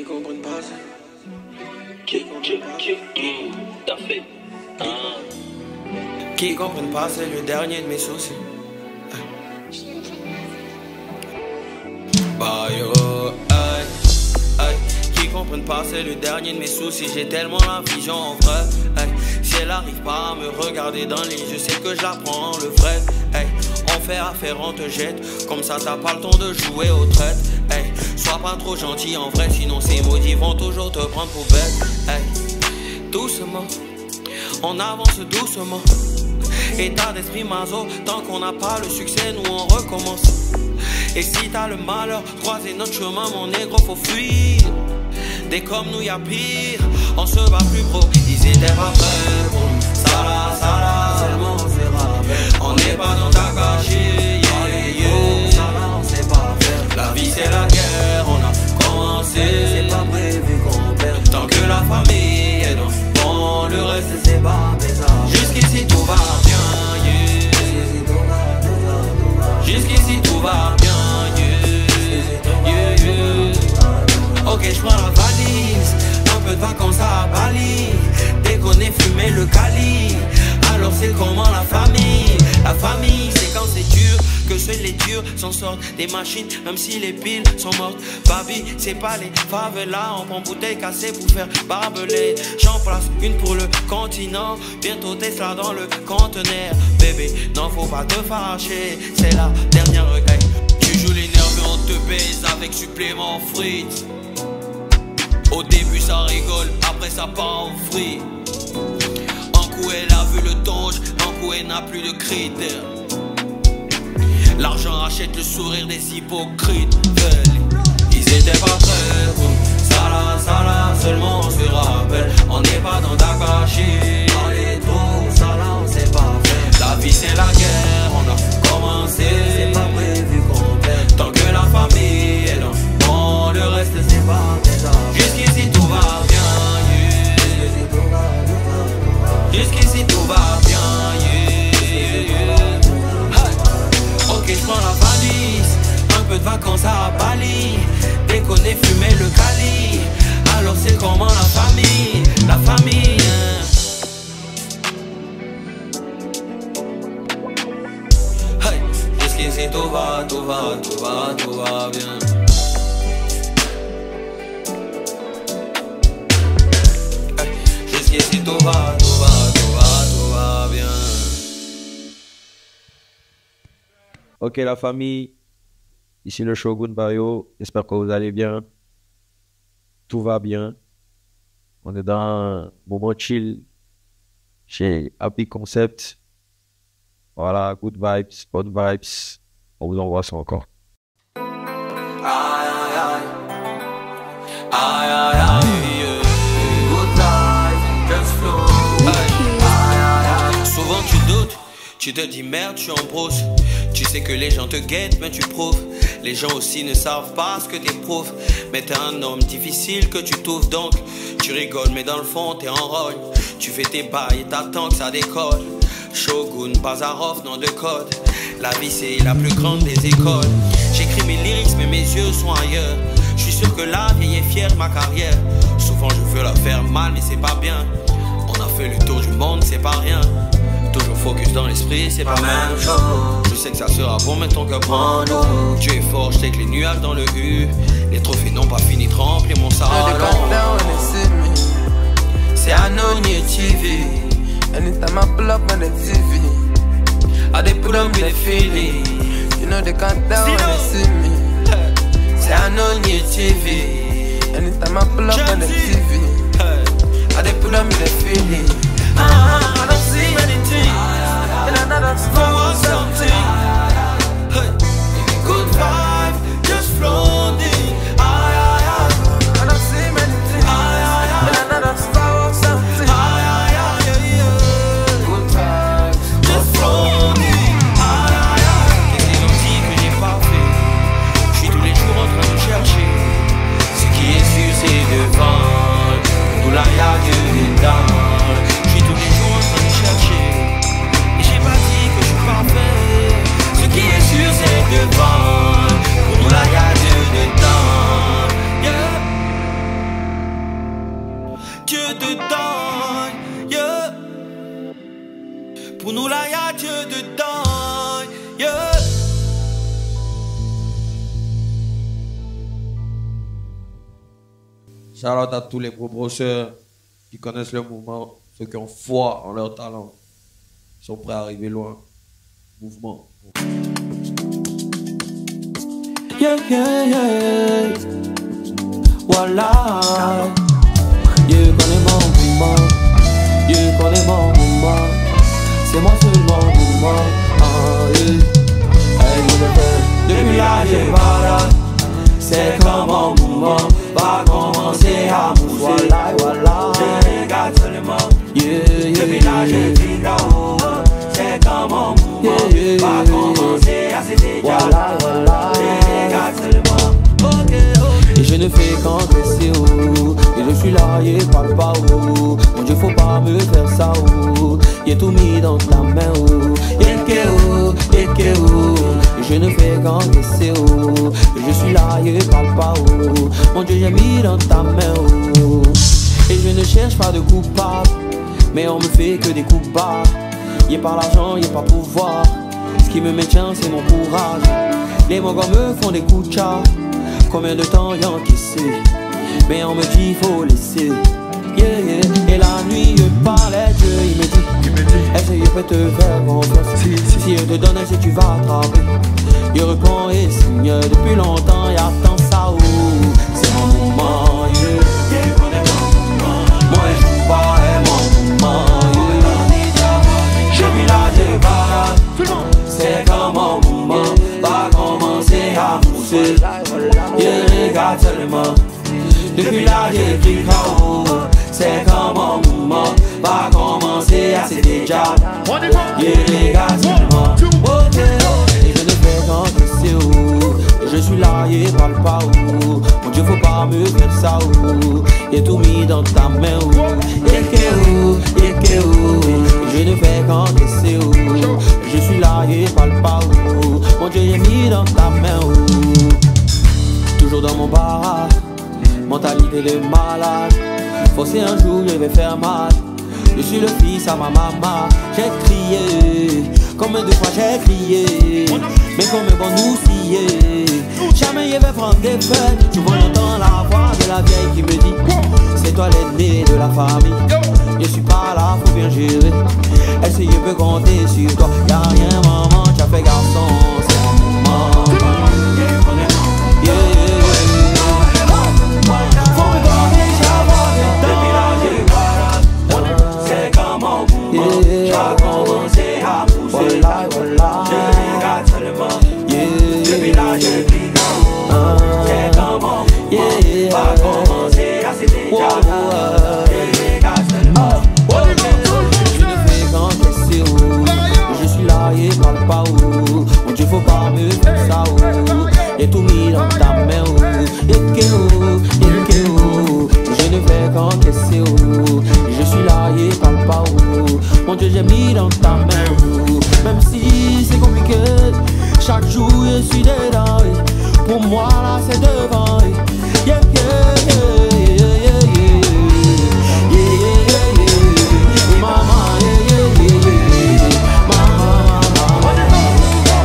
comprennent pas ça. Qui t'as fait Qui comprennent pas, c'est le dernier de mes soucis. Bah yo, aïe, aïe. Qui comprennent pas, c'est le dernier de mes soucis. J'ai tellement la vision en vrai, aïe. Si elle arrive pas à me regarder dans les yeux, je sais que j'apprends le vrai, aïe. On fait affaire, on te jette. Comme ça t'as pas le temps de jouer aux traites, aïe. Sois pas trop gentil en vrai, sinon ces maudits vont toujours te prendre pour bête, aïe. Doucement, on avance doucement. État d'esprit maso, tant qu'on n'a pas le succès, nous on recommence. Et si t'as le malheur, croiser notre chemin, mon négro, faut fuir. Des comme nous y'a pire, on se bat plus pro. Ils étaient pas prêts, bon. Ça là, seulement on se rappelle. On n'est pas dans ta gâchis, ça là on sait pas faire. La vie c'est la guerre, on a commencé. C'est pas prévu qu'on perd. Tant que la famille est dans bon, le reste c'est pas bizarre. Jusqu'ici tout va bien, yeah. Jusqu'ici tout va bien, yeah, yeah, yeah. Ok, j'prends la valise, un peu de vacances à Bali. Déconner, fumer le Cali. Alors c'est comment la famille? La famille, c'est quand c'est dur que seuls les durs s'en sortent. Des machines, même si les piles sont mortes. Baby, c'est pas les favelas. On prend bouteille cassée pour faire barbelé. J'en place une pour le continent. Bientôt Tesla dans le conteneur. Bébé, non faut pas te fâcher. C'est la dernière recueil. Tu joues les nerfs et on te baise avec supplément frites. Au début ça rigole, après ça part en free. Un coup elle a vu le donge, un coup elle n'a plus de critères. L'argent rachète le sourire des hypocrites. Ils étaient pas prêts, ça là, seulement on se rappelle. On n'est pas dans Takashi. Dans les trous, ça là on sait pas faire. La vie c'est la guerre, on a commencé. C'est pas prévu qu'on perd. Tant que la famille est dans bon, le reste c'est pas bizarre. Jusqu'ici tout va bien, yeah. Jusqu'ici tout va bien, yeah, yeah. Ok, j'prends la valise, un peu de vacances à Bali. Déconner, fumer le Cali. Alors c'est comment la famille? La famille, hey. Jusqu'ici tout va bien. Jusqu'ici tout va bien. Ok la famille, ici le Shogun Bayo, j'espère que vous allez bien. Tout va bien. On est dans un moment chill chez Happy Concept. Voilà, good vibes, bonnes vibes. On vous envoie ça encore. Souvent tu doutes, tu te dis merde, je suis en brousse. Tu sais que les gens te guettent, mais tu prouves. Les gens aussi ne savent pas ce que t'éprouves. Mais t'es un homme difficile que tu trouves. Donc tu rigoles, mais dans le fond t'es en rogne. Tu fais tes bails et t'attends que ça décolle. Shogun, Bazarov, nom de code. La vie c'est la plus grande des écoles. J'écris mes lyrics mais mes yeux sont ailleurs. Je suis sûr que la vie est fière de ma carrière. Souvent je veux la faire mal mais c'est pas bien. On a fait le tour du monde, c'est pas rien. Toujours focus dans l'esprit, c'est pas même chose. Je sais que ça sera bon, mais ton cœur prend l'eau. Dieu est fort, je sais que les nuages dans le U. Les trophées n'ont pas fini de remplir mon salon. C'est Anony TV. Anytime I pull up on the TV, I they put on me the feeling. You know they can't tell when they see me. Say Anony TV. Anytime I pull up on the TV, I they put on me the feeling. I don't see anything, and I know that's for something. Good vibe, just floating. I don't see anything, and I know that's for something. Good vibes, just floating. Qu'est-ce qu'ils ont dit que j'ai pas fait? Je suis tous les jours en train de chercher. Ce qui est sûr c'est devant. Nous là y'a que des dents. Je suis tous les jours en train de chercher. Pour nous là y'a Dieu dedans, yeah. Shout out à tous les pro-brosseurs qui connaissent le mouvement, ceux qui ont foi en leur talent, ils sont prêts à arriver loin. Mouvement. Yeah, yeah, yeah. Voilà. Yeah, connais mon mouvement. Yeah, connais mon mouvement. C'est moi seulement mouvement. Ah, yeah. Hey, depuis là, j'ai pas là. C'est comme mon mouvement va commencer à mousser. Voilà, voilà. Je regarde seulement. Yeah, yeah. Depuis là, je vis là-haut. C'est comme mon mouvement va commencer à se dégager. Voilà, voilà. Je regarde seulement. Et je ne fais qu'engraisser, oh. Et je suis là, et parle pas, oh. Mon Dieu, faut pas me faire ça, oh. J'ai tout mis dans ta main, oh. Eke, oh, eke, oh. Et je ne fais qu'engraisser, oh. Et je suis là, et parle pas, oh. Mon Dieu, j'ai mis dans ta main, oh. Et je ne cherche pas de coupable, mais on me fait que des coups bas. Y'a pas l'argent, y'a pas pouvoir. Ce qui me maintient, c'est mon courage. Les mogos me font des coups de chat. Combien de temps y'a encaissé, mais on me dit faut laisser. Yeah, yeah. Et la nuit je parlais Dieu, il me dit est-ce que je peux te faire confiance? Si je te donne, est-ce que tu vas attraper? Je réponds et signe, depuis longtemps y'a tant ça où c'est mon moment, yeah. Moi je joue pas et mon moment, yeah. Je vis là, je parle. C'est comme mon mouvement va commencer à mousser. Je regarde seulement. Depuis là j'écris KO. C'est comme mon mouvement va commencer à se dégager. Je regarde seulement. Et je ne fais qu'encaisser, oh. Et je suis là et parle pas, oh. Mon Dieu, faut pas me faire ça, oh. J'ai tout mis dans ta main, oh. Eke, oh, eke, oh. Et je ne fais qu'encaisser, oh. Je suis là et parle pas, oh. Mon Dieu, j'ai mis dans ta main, oh. Toujours dans mon bar, mentalité de malade. Forcé un jour, je vais faire mal. Je suis le fils à ma maman. J'ai crié, combien de fois j'ai crié, mais combien vont nous scier. Jamais je vais prendre des fêtes. Souvent j'entends la voix de la vieille qui me dit c'est toi l'aîné de la famille. Je suis pas là, faut bien gérer. Est-ce que je peux compter sur toi? Y'a rien maman, tu as fait garçon. C'est un moment. Yeah, yeah, yeah. Faut me donner, j'avais depuis là j'ai voilà. C'est comme mon mouvement, j'ai commencé à pousser. Voilà, voilà. Je regarde seulement. Depuis là j'ai vis là-haut. C'est comme mon mouvement va commencer à se dégager. Je regarde seulement. Je ne fais qu'encaisser, oh. Je suis là et parle pas, oh. Mon Dieu, faut pas me faire ça, oh. J'ai tout mis dans ta main, oh. Eke, oh, eke, oh. Je ne fais qu'encaisser, oh. Je suis là et parle pas, oh. Mon Dieu, j'ai mis dans ta main, oh. Même si c'est compliqué, chaque jour je suis dedans, eh. Pour moi là c'est devant, eh. Yeah, yeah, yeah, yeah, yeah, yeah. Yeah, yeah, yeah, yeah. Maman, yeah, yeah, yeah, yeah. Maman,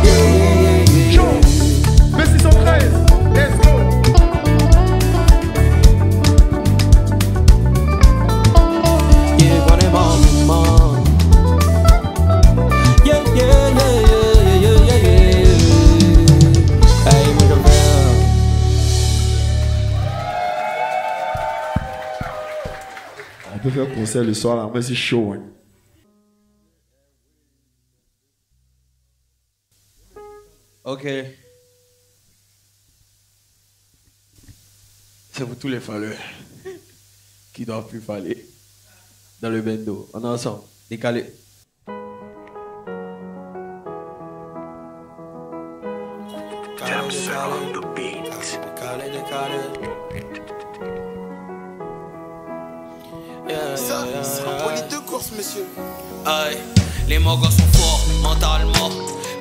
yeah, yeah, yeah, yeah. Mais 613, let's go. Yeah, connais mon maman. Yeah, yeah, yeah, yeah, yeah, yeah. Hey, moi je vais. On peut faire un concert le soir là, mais c'est chaud, hein. Ok. C'est pour tous les falleurs qui doivent plus faller dans le bendo. On est ensemble. Décalé. Ça, c'est un poids de course, monsieur. Aïe, les mogos sont forts mentalement,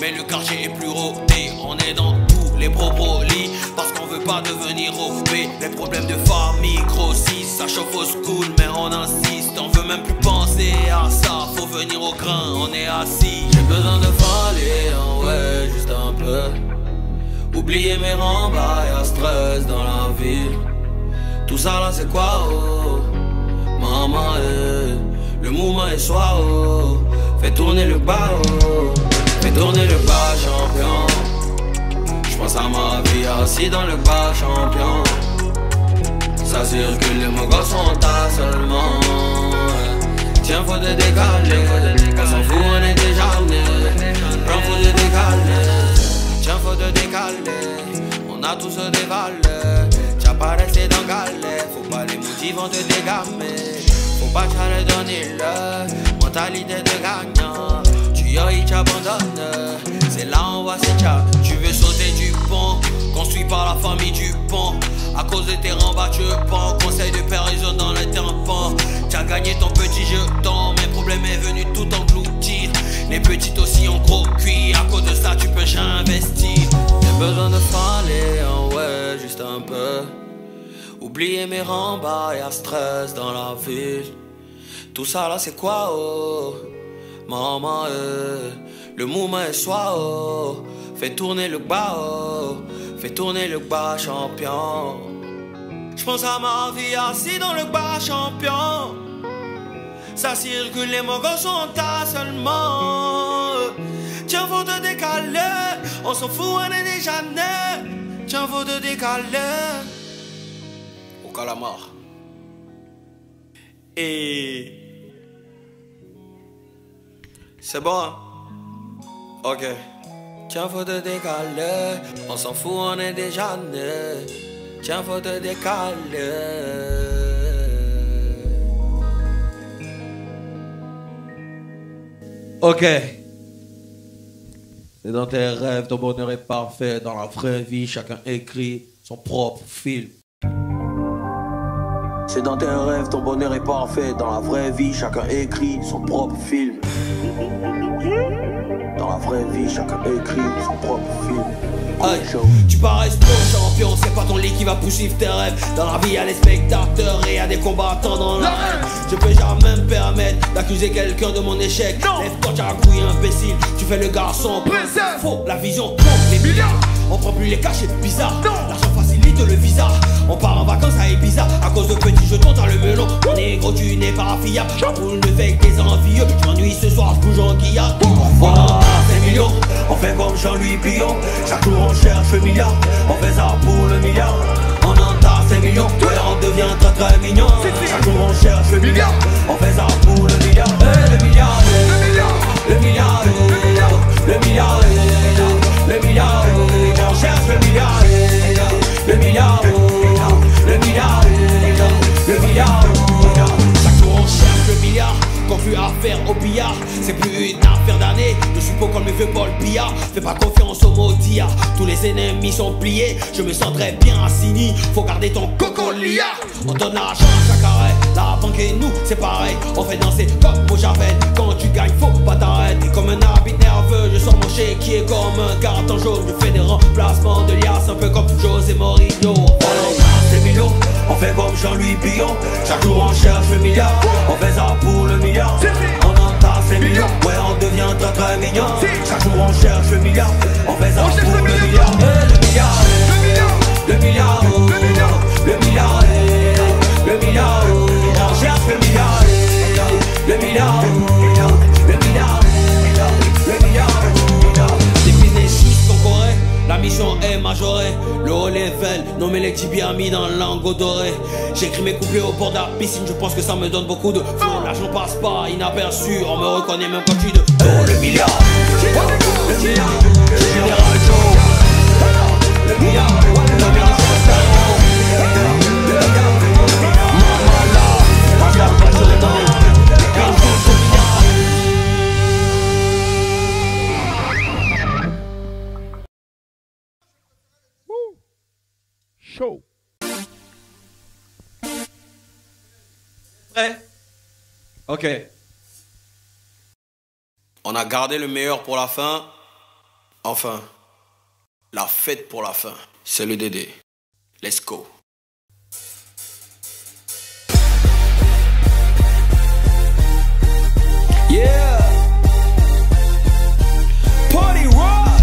mais le quartier est plus rodé. On est dans tous les les brocolis. Parce qu'on veut pas devenir obé. Les problèmes de famille grossissent. Ça chauffe au school mais on insiste. On veut même plus penser à ça. Faut venir au grain, on est assis. J'ai besoin de faller, ouais, juste un peu. Oublier mes rembarts, y'a stress dans la ville. Tout ça là c'est quoi oh? Maman le mouvement est soir oh. Fais tourner le bas oh. Fais tourner le bas champion. J'pense à ma vie assis dans le bas champion. Ça circule, les mots gosses sont à seulement. Tiens faut te décaler. On s'en fout on est déjà né. Prends faut te décaler. Tiens faut te décaler. On a tous des valeurs. T'as pas resté dans galère. Faut pas les motivants te dégamer. Faut pas te donner le mentalité de gagnant. Tu y t'abandonnes. C'est là on voit c'est tcha. Tu veux sauter du pont, construit par la famille du pont. À cause de tes rembats tu pends. Conseil de périson dans les tympans. T'as gagné ton petit jeton. Mes problèmes est venu tout engloutir. Les petites aussi en gros cuir. À cause de ça tu peux j'investir. J'ai besoin de faller, ouais, juste un peu. Oublier mes rembats, y'a stress dans la ville. Tout ça là c'est quoi oh? Maman le mouvement est soir oh. Fais tourner le bas oh. Fais tourner le bas champion. J'pense à ma vie assis dans le bas champion. Ça circule, les mogos sont à seulement. Tiens faut te décaler. On s'en fout on est déjà né. Tiens faut te décaler. Au calamar. Et c'est bon hein? Ok. Tiens faut te décaler. On s'en fout on est déjà né. Tiens faut te décaler. Ok. C'est dans tes rêves, ton bonheur est parfait. Dans la vraie vie, chacun écrit son propre film. C'est dans tes rêves, ton bonheur est parfait. Dans la vraie vie, chacun écrit son propre film. Dans la vraie vie, chacun écrit son propre film. Hey, tu parais trop champion, c'est pas ton lit qui va poursuivre tes rêves. Dans la vie y'a les spectateurs et y'a des combattants dans la rêve. Je peux jamais me permettre d'accuser quelqu'un de mon échec. Lève-toi t'as un couille imbécile, tu fais le garçon. Faux, la vision, non, les milliards. On prend plus les cachets bizarres. L'argent facilite le visa. On part en vacances à Ibiza. À cause de petits jetons t'as le melon. Mon négro tu n'es pas fiable. J'enroule le fake des envieux. J'm'ennuie ce soir, je bouge en guillard. Voilà, 5 millions. On fait comme Jean-Louis Pillon. Chaque jour on cherche le milliard. On fait ça pour le milliard. On entasse 5 millions. Ouais on devient très très mignon. Chaque jour on cherche le milliard. On fait ça pour le milliard. Le milliard. Le milliard. Le milliard. Le milliard. Le milliard. On cherche le milliard. Le milliard. Le milliard. Le milliard. Chaque jour on cherche le milliard. Conclu affaire au billard. C'est plus une affaire d'année. Je suis pas comme le vieux Paul Billard. Fais pas confiance au maudillard. Tous les ennemis sont pliés. Je me sens très bien assigné. Faut garder ton coco liard. On donne l'argent à chaque arrêt. La banque et nous c'est pareil. On fait danser comme au Javel. Quand tu gagnes faut pas t'arrêter. Comme un habit nerveux. Je sors mon chéquier comme un carton jaune. Je fais des remplacements de liasses. Un peu comme José Mourinho. On millions. On fait comme Jean-Louis Pillon. Chaque jour on cherche le milliard. On fait ça pour le milliard. On entasse les millions. Ouais on devient très très mignon. Chaque jour on cherche le milliard. On fait ça pour le milliard. Le milliard. Le milliard. Le milliard. Le milliard. Le milliard. On cherche le milliard. Le milliard. Le milliard. Le milliard. Des business concorés. La mission est majorée, le haut level, nommé les tibias mis dans l'angle doré. J'écris mes couplets au bord de la piscine, je pense que ça me donne beaucoup de flow. L'argent passe pas inaperçu, on me reconnaît même quand tu de le milliard. Le milliard, le général Joe. Le milliard, le milliard. Maman là, Pascal Pachon. Chaud. Prêt? Ok. On a gardé le meilleur pour la fin. Enfin, La fête pour la fin, c'est le Dédé. Let's go. Yeah. Party rock.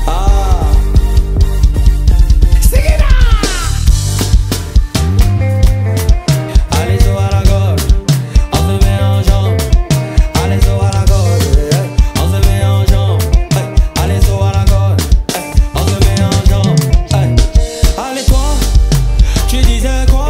Ah. Sing it out. Allez au à la gauche, on se met en jambe. Allez au à la gauche, on se met en jambe. Allez au à la gauche, on se met en jambe. Allez toi, tu disais quoi?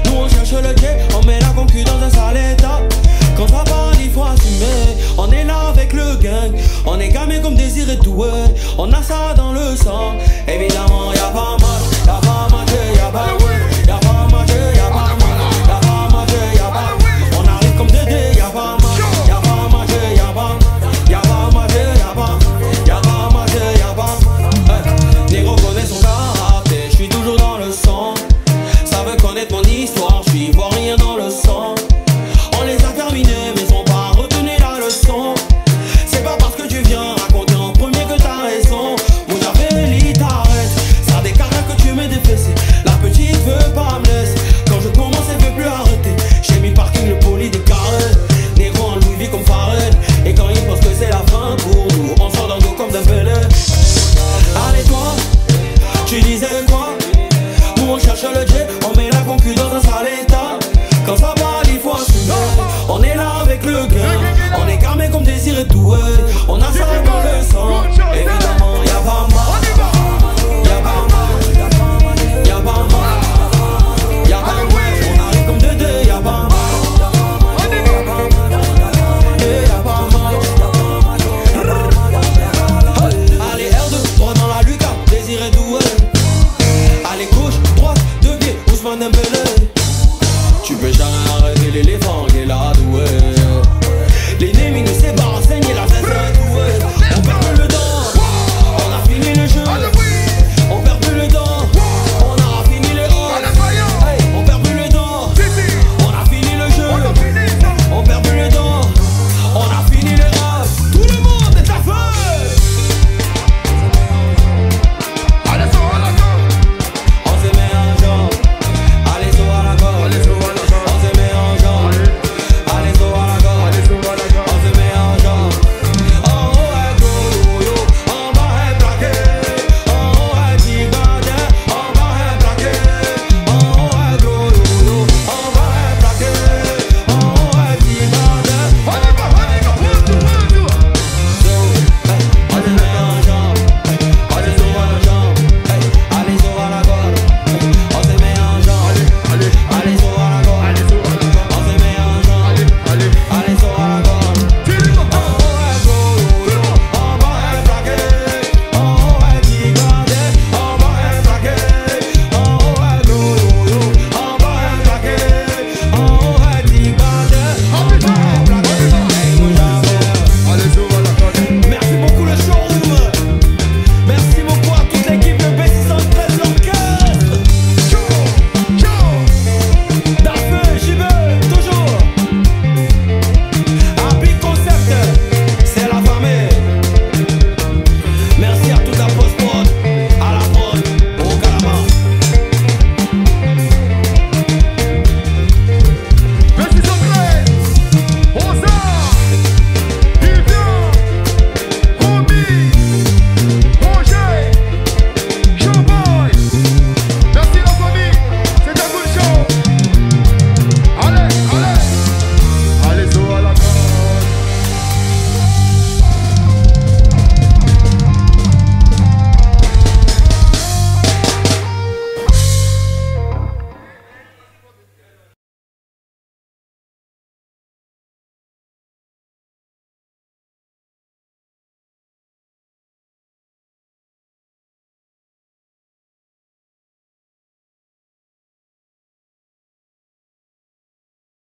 Nous on cherche le quai, on met la concu dans un sale état. Quand ça parle il faut assumer. On est là avec le gang, on est gamé comme Désiré Doué. On a ça dans le sang, évidemment y'a pas mal. Y'a pas matché, y'a pas ouais. Y'a pas matché, y'a pas mal. Y'a pas matché, y'a pas. On arrive comme Dédé, y'a pas mal. Y'a pas matché, y'a pas. Y'a pas matché, y'a pas. Y'a pas matché, y'a pas. Négro connaît son caractère, j'suis toujours dans le sang. Ça veut connaître mon histoire, j'suis ivoirien dans le sang. On les a terminés mais sont pas retenu la leçon. C'est pas parce que tu viens raconter en premier que t'as raison. Mon Javelli t'arrête, ça décale que tu m'es défessé. La petite veut pas me laisser, quand je commence elle veut plus arrêter. J'ai mis parking le poli des carrés, négro en Louis V comme Pharrell. Et quand ils pensent que c'est la fin pour nous, on sort d'un go comme d'un Pelé. Allez toi, tu disais quoi? Nous on cherche le jet, on met la concu dans un sale état. Quand ça parle il faut assumer. On est là avec le gang, on est gamé comme Désiré Doué. On a ça.